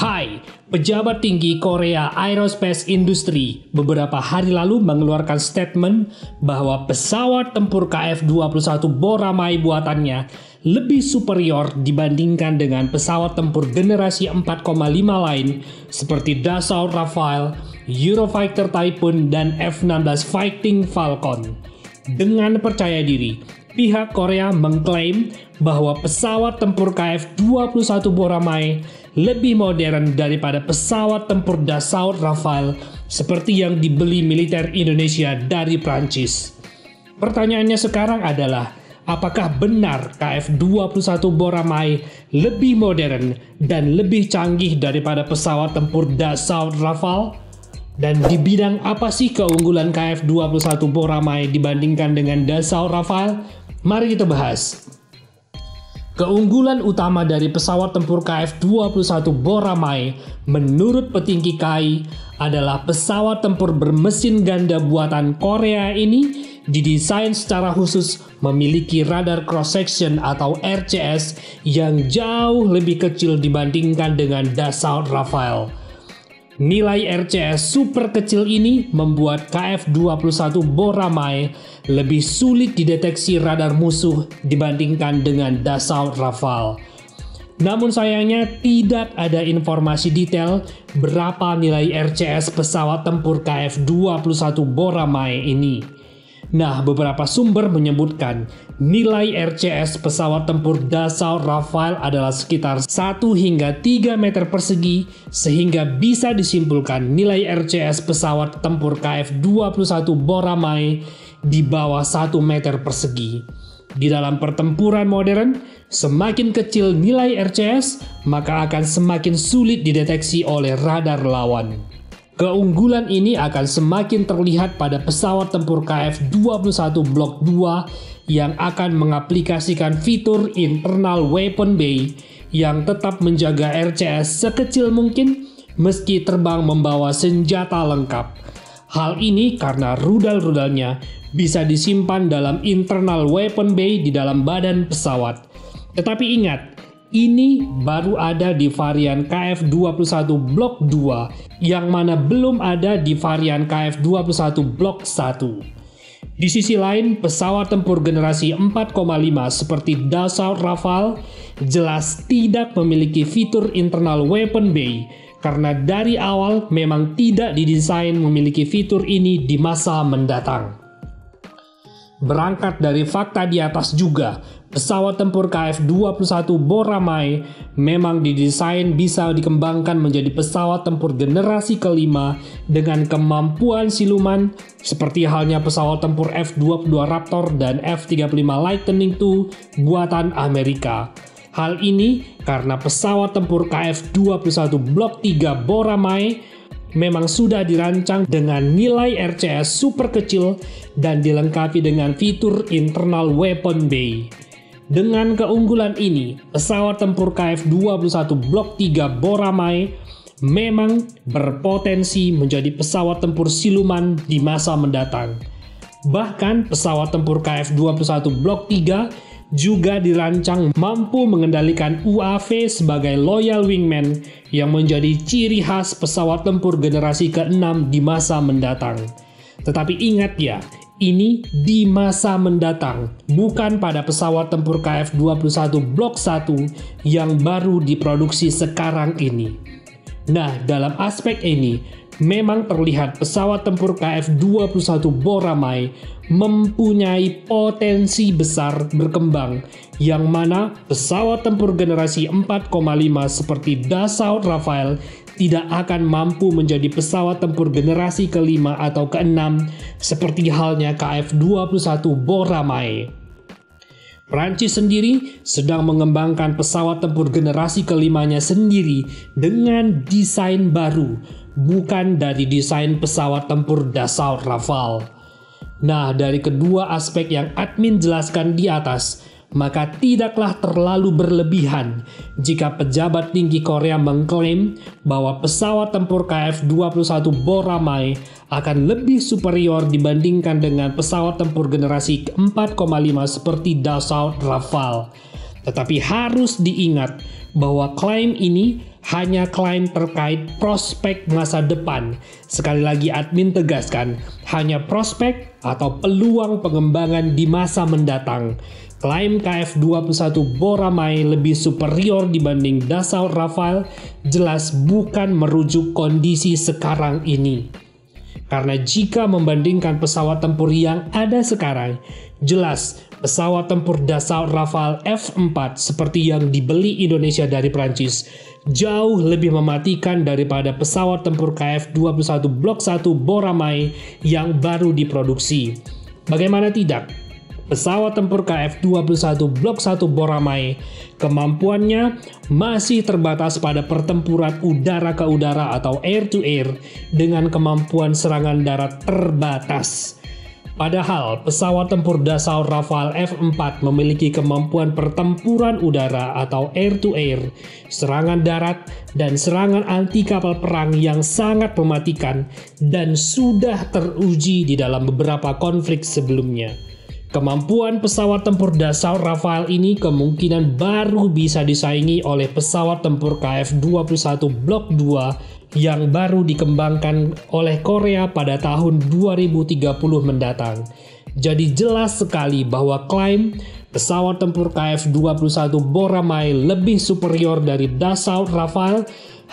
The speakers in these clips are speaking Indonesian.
Hai, pejabat tinggi Korea Aerospace Industry beberapa hari lalu mengeluarkan statement bahwa pesawat tempur KF-21 Boramai buatannya lebih superior dibandingkan dengan pesawat tempur generasi 4,5 lain seperti Dassault Rafale, Eurofighter Typhoon, dan F-16 Fighting Falcon. Dengan percaya diri, pihak Korea mengklaim bahwa pesawat tempur KF-21 Boramai lebih modern daripada pesawat tempur Dassault Rafale seperti yang dibeli militer Indonesia dari Prancis. Pertanyaannya sekarang adalah, apakah benar KF-21 Boramai lebih modern dan lebih canggih daripada pesawat tempur Dassault Rafale? Dan di bidang apa sih keunggulan KF-21 Boramai dibandingkan dengan Dassault Rafale? Mari kita bahas. Keunggulan utama dari pesawat tempur KF-21 Boramai menurut petinggi KAI adalah pesawat tempur bermesin ganda buatan Korea ini didesain secara khusus memiliki radar cross section atau RCS yang jauh lebih kecil dibandingkan dengan Dassault Rafale. Nilai RCS super kecil ini membuat KF-21 Boramai lebih sulit dideteksi radar musuh dibandingkan dengan Dassault Rafale. Namun sayangnya tidak ada informasi detail berapa nilai RCS pesawat tempur KF-21 Boramai ini. Nah, beberapa sumber menyebutkan nilai RCS pesawat tempur Dassault Rafale adalah sekitar 1 hingga 3 meter persegi, sehingga bisa disimpulkan nilai RCS pesawat tempur KF-21 Boramai di bawah 1 meter persegi. Di dalam pertempuran modern, semakin kecil nilai RCS, maka akan semakin sulit dideteksi oleh radar lawan. Keunggulan ini akan semakin terlihat pada pesawat tempur KF-21 Block 2 yang akan mengaplikasikan fitur internal weapon bay yang tetap menjaga RCS sekecil mungkin meski terbang membawa senjata lengkap. Hal ini karena rudal-rudalnya bisa disimpan dalam internal weapon bay di dalam badan pesawat. Tetapi ingat, ini baru ada di varian KF-21 Block 2 yang mana belum ada di varian KF-21 Block 1. Di sisi lain, pesawat tempur generasi 4,5 seperti Dassault Rafale jelas tidak memiliki fitur internal weapon bay karena dari awal memang tidak didesain memiliki fitur ini di masa mendatang. Berangkat dari fakta di atas juga, pesawat tempur KF-21 Boramai memang didesain bisa dikembangkan menjadi pesawat tempur generasi kelima dengan kemampuan siluman seperti halnya pesawat tempur F-22 Raptor dan F-35 Lightning II buatan Amerika. Hal ini karena pesawat tempur KF-21 Block 3 Boramai memang sudah dirancang dengan nilai RCS super kecil dan dilengkapi dengan fitur internal weapon bay. Dengan keunggulan ini, pesawat tempur KF-21 Block 3 Boramai memang berpotensi menjadi pesawat tempur siluman di masa mendatang. Bahkan pesawat tempur KF-21 Block 3 juga dirancang mampu mengendalikan UAV sebagai loyal wingman yang menjadi ciri khas pesawat tempur generasi ke-6 di masa mendatang. Tetapi ingat ya, ini di masa mendatang, bukan pada pesawat tempur KF-21 Block 1 yang baru diproduksi sekarang ini. Nah, dalam aspek ini, memang terlihat pesawat tempur KF-21 Boramai mempunyai potensi besar berkembang, yang mana pesawat tempur generasi 4,5 seperti Dassault Rafale tidak akan mampu menjadi pesawat tempur generasi kelima atau keenam seperti halnya KF-21 Boramai. Prancis sendiri sedang mengembangkan pesawat tempur generasi kelimanya sendiri dengan desain baru, bukan dari desain pesawat tempur Dassault Rafale. Nah, dari kedua aspek yang admin jelaskan di atas, maka tidaklah terlalu berlebihan jika pejabat tinggi Korea mengklaim bahwa pesawat tempur KF-21 Boramai akan lebih superior dibandingkan dengan pesawat tempur generasi 4,5 seperti Dassault Rafale. Tetapi harus diingat bahwa klaim ini hanya klaim terkait prospek masa depan. Sekali lagi admin tegaskan, hanya prospek atau peluang pengembangan di masa mendatang. Klaim KF21 Boramae lebih superior dibanding Dassault Rafale jelas bukan merujuk kondisi sekarang ini. Karena jika membandingkan pesawat tempur yang ada sekarang, jelas pesawat tempur Dassault Rafale F4 seperti yang dibeli Indonesia dari Prancis jauh lebih mematikan daripada pesawat tempur KF21 Block 1 Boramae yang baru diproduksi. Bagaimana tidak? Pesawat tempur KF21 Block 1 Boramae kemampuannya masih terbatas pada pertempuran udara ke udara atau air to air dengan kemampuan serangan darat terbatas. Padahal pesawat tempur Dassault Rafale F4 memiliki kemampuan pertempuran udara atau air to air, serangan darat, dan serangan anti kapal perang yang sangat mematikan dan sudah teruji di dalam beberapa konflik sebelumnya. Kemampuan pesawat tempur Dassault Rafale ini kemungkinan baru bisa disaingi oleh pesawat tempur KF21 Block 2 yang baru dikembangkan oleh Korea pada tahun 2030 mendatang. Jadi jelas sekali bahwa klaim pesawat tempur KF21 Boramae lebih superior dari Dassault Rafale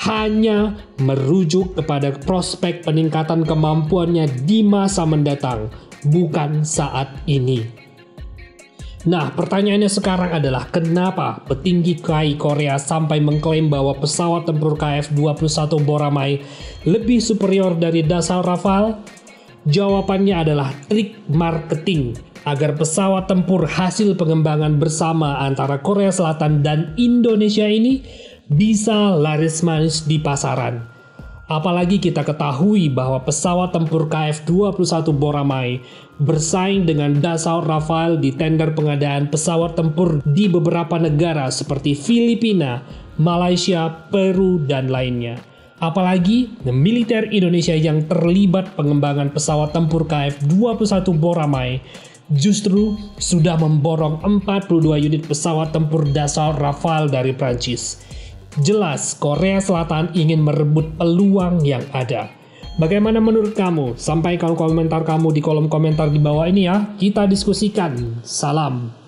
hanya merujuk kepada prospek peningkatan kemampuannya di masa mendatang, bukan saat ini. Nah, pertanyaannya sekarang adalah kenapa petinggi KAI Korea sampai mengklaim bahwa pesawat tempur KF21 Boramae lebih superior dari Dassault Rafale? Jawabannya adalah trik marketing agar pesawat tempur hasil pengembangan bersama antara Korea Selatan dan Indonesia ini bisa laris manis di pasaran. Apalagi kita ketahui bahwa pesawat tempur KF21 Boramae bersaing dengan Dassault Rafale di tender pengadaan pesawat tempur di beberapa negara seperti Filipina, Malaysia, Peru, dan lainnya. Apalagi militer Indonesia yang terlibat pengembangan pesawat tempur KF21 Boramae justru sudah memborong 42 unit pesawat tempur Dassault Rafale dari Prancis. Jelas Korea Selatan ingin merebut peluang yang ada. Bagaimana menurut kamu? Sampaikan komentar kamu di kolom komentar di bawah ini ya. Kita diskusikan. Salam.